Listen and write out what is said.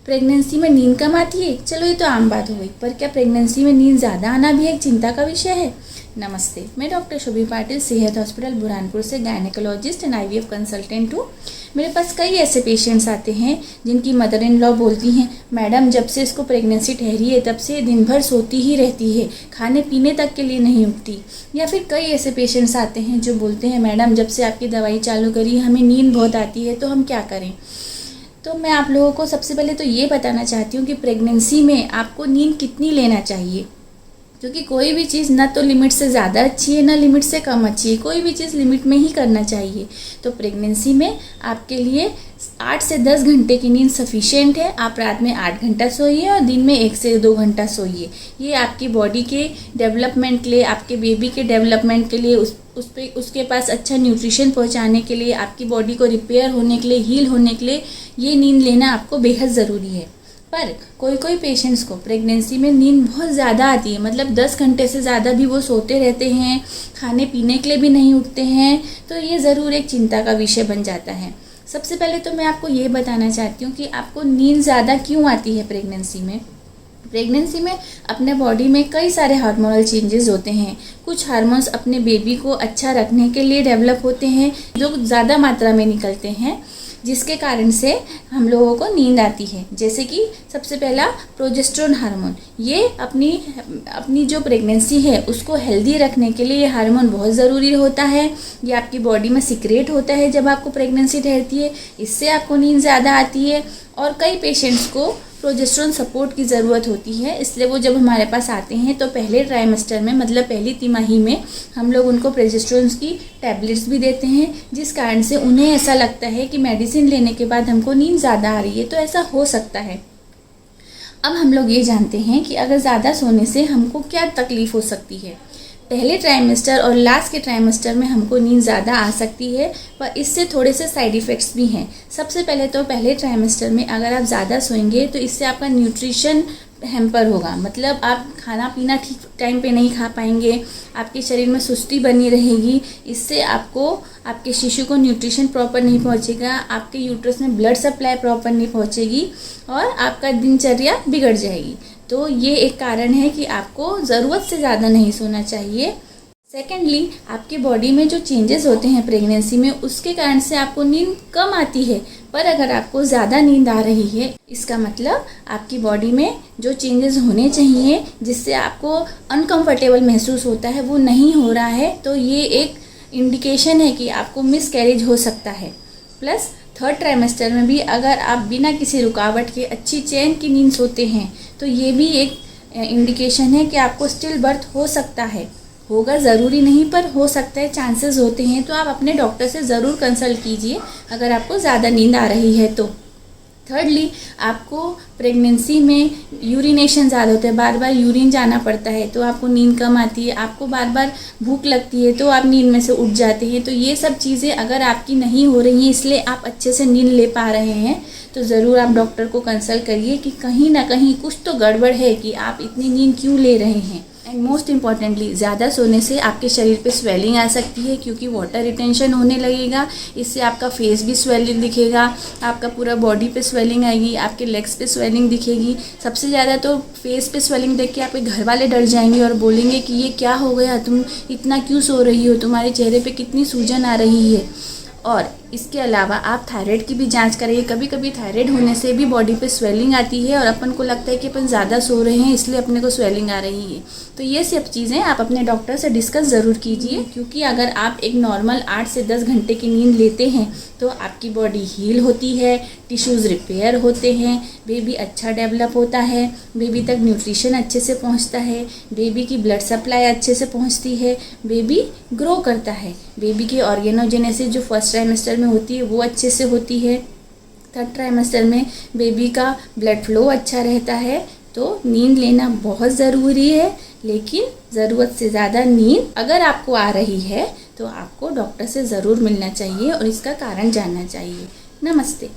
Pregnancy में नींद कम आती है, चलो ये तो आम बात हो गई, पर क्या प्रेगनेंसी में नींद ज़्यादा आना भी एक चिंता का विषय है? नमस्ते, मैं डॉक्टर शोभी पाटिल, सेहत हॉस्पिटल बुरहानपुर से गायनेकोलॉजिस्ट एंड IVF कंसल्टेंट हूँ। मेरे पास कई ऐसे पेशेंट्स आते हैं जिनकी मदर इन लॉ बोलती हैं, मैडम जब से इसको प्रेगनेंसी ठहरी है तब से दिन भर सोती ही रहती है, खाने पीने तक के लिए नहीं उठती। या फिर कई ऐसे पेशेंट्स आते हैं जो बोलते हैं, मैडम जब से आपकी दवाई चालू करी हमें नींद बहुत आती है, तो हम क्या करें? तो मैं आप लोगों को सबसे पहले तो ये बताना चाहती हूँ कि प्रेगनेंसी में आपको नींद कितनी लेना चाहिए, क्योंकि कोई भी चीज़ ना तो लिमिट से ज़्यादा अच्छी है ना लिमिट से कम अच्छी है, कोई भी चीज़ लिमिट में ही करना चाहिए। तो प्रेगनेंसी में आपके लिए 8 से 10 घंटे की नींद सफिशिएंट है। आप रात में 8 घंटा सोइए और दिन में 1 से 2 घंटा सोइए। ये आपकी बॉडी के डेवलपमेंट के लिए, आपके बेबी के डेवलपमेंट के लिए, उसके पास अच्छा न्यूट्रिशन पहुंचाने के लिए, आपकी बॉडी को रिपेयर होने के लिए, हील होने के लिए ये नींद लेना आपको बेहद ज़रूरी है। पर कोई पेशेंट्स को प्रेगनेंसी में नींद बहुत ज़्यादा आती है, मतलब 10 घंटे से ज़्यादा भी वो सोते रहते हैं, खाने पीने के लिए भी नहीं उठते हैं, तो ये ज़रूर एक चिंता का विषय बन जाता है। सबसे पहले तो मैं आपको ये बताना चाहती हूँ कि आपको नींद ज़्यादा क्यों आती है प्रेगनेंसी में। प्रेगनेंसी में अपने बॉडी में कई सारे हार्मोनल चेंजेस होते हैं। कुछ हार्मोन्स अपने बेबी को अच्छा रखने के लिए डेवलप होते हैं जो ज़्यादा मात्रा में निकलते हैं, जिसके कारण से हम लोगों को नींद आती है। जैसे कि सबसे पहला प्रोजेस्टेरोन हार्मोन, ये अपनी जो प्रेगनेंसी है उसको हेल्दी रखने के लिए ये हार्मोन बहुत ज़रूरी होता है। ये आपकी बॉडी में सिक्रेट होता है जब आपको प्रेगनेंसी ठहरती है, इससे आपको नींद ज़्यादा आती है। और कई पेशेंट्स को प्रोजेस्टेरोन सपोर्ट की ज़रूरत होती है, इसलिए वो जब हमारे पास आते हैं तो पहले ट्राइमेस्टर में, मतलब पहली तिमाही में, हम लोग उनको प्रोजेस्टेरोन की टैबलेट्स भी देते हैं, जिस कारण से उन्हें ऐसा लगता है कि मेडिसिन लेने के बाद हमको नींद ज़्यादा आ रही है। तो ऐसा हो सकता है। अब हम लोग ये जानते हैं कि अगर ज़्यादा सोने से हमको क्या तकलीफ़ हो सकती है। पहले ट्राइमेस्टर और लास्ट के ट्राइमेस्टर में हमको नींद ज़्यादा आ सकती है, पर इससे थोड़े से साइड इफ़ेक्ट्स भी हैं। सबसे पहले तो पहले ट्राइमेस्टर में अगर आप ज़्यादा सोएंगे तो इससे आपका न्यूट्रिशन हैम्पर होगा, मतलब आप खाना पीना ठीक टाइम पे नहीं खा पाएंगे, आपके शरीर में सुस्ती बनी रहेगी। इससे आपके शिशु को न्यूट्रिशन प्रॉपर नहीं पहुंचेगा, आपके यूट्रस में ब्लड सप्लाई प्रॉपर नहीं पहुंचेगी और आपका दिनचर्या बिगड़ जाएगी। तो ये एक कारण है कि आपको ज़रूरत से ज़्यादा नहीं सोना चाहिए। सेकेंडली, आपके बॉडी में जो चेंजेस होते हैं प्रेगनेंसी में, उसके कारण से आपको नींद कम आती है। पर अगर आपको ज़्यादा नींद आ रही है, इसका मतलब आपकी बॉडी में जो चेंजेस होने चाहिए जिससे आपको अनकंफर्टेबल महसूस होता है वो नहीं हो रहा है, तो ये एक इंडिकेशन है कि आपको मिसकैरेज हो सकता है। प्लस 3rd ट्राइमेस्टर में भी अगर आप बिना किसी रुकावट के अच्छी चैन की नींद सोते हैं तो ये भी एक इंडिकेशन है कि आपको स्टिल बर्थ हो सकता है। होगा ज़रूरी नहीं, पर हो सकता है, चांसेस होते हैं। तो आप अपने डॉक्टर से ज़रूर कंसल्ट कीजिए अगर आपको ज़्यादा नींद आ रही है तो। थर्डली, आपको प्रेगनेंसी में यूरिनेशन ज़्यादा होता है, बार बार यूरिन जाना पड़ता है, तो आपको नींद कम आती है। आपको बार बार भूख लगती है तो आप नींद में से उठ जाते हैं। तो ये सब चीज़ें अगर आपकी नहीं हो रही हैं, इसलिए आप अच्छे से नींद ले पा रहे हैं, तो ज़रूर आप डॉक्टर को कंसल्ट करिए कि कहीं ना कहीं कुछ तो गड़बड़ है कि आप इतनी नींद क्यों ले रहे हैं। एंड मोस्ट इम्पॉर्टेंटली, ज़्यादा सोने से आपके शरीर पे स्वेलिंग आ सकती है, क्योंकि वाटर रिटेंशन होने लगेगा। इससे आपका फेस भी स्वेलिंग दिखेगा, आपका पूरा बॉडी पे स्वेलिंग आएगी, आपके लेग्स पे स्वेलिंग दिखेगी। सबसे ज़्यादा तो फेस पे स्वेलिंग देख के आपके घर वाले डर जाएंगे और बोलेंगे कि ये क्या हो गया, तुम इतना क्यों सो रही हो, तुम्हारे चेहरे पे कितनी सूजन आ रही है। और इसके अलावा आप थायराइड की भी जांच करिए। कभी कभी थायराइड होने से भी बॉडी पे स्वेलिंग आती है और अपन को लगता है कि अपन ज़्यादा सो रहे हैं इसलिए अपने को स्वेलिंग आ रही है। तो ये सब चीज़ें आप अपने डॉक्टर से डिस्कस ज़रूर कीजिए, क्योंकि अगर आप एक नॉर्मल 8 से 10 घंटे की नींद लेते हैं तो आपकी बॉडी हील होती है, टिश्यूज़ रिपेयर होते हैं, बेबी अच्छा डेवलप होता है, बेबी तक न्यूट्रिशन अच्छे से पहुंचता है, बेबी की ब्लड सप्लाई अच्छे से पहुंचती है, बेबी ग्रो करता है, बेबी की ऑर्गेनोजेनेसिस जो 1st ट्राइमेस्टर में होती है वो अच्छे से होती है, 3rd ट्राइमेस्टर में बेबी का ब्लड फ्लो अच्छा रहता है। तो नींद लेना बहुत ज़रूरी है, लेकिन ज़रूरत से ज़्यादा नींद अगर आपको आ रही है तो आपको डॉक्टर से ज़रूर मिलना चाहिए और इसका कारण जानना चाहिए। नमस्ते।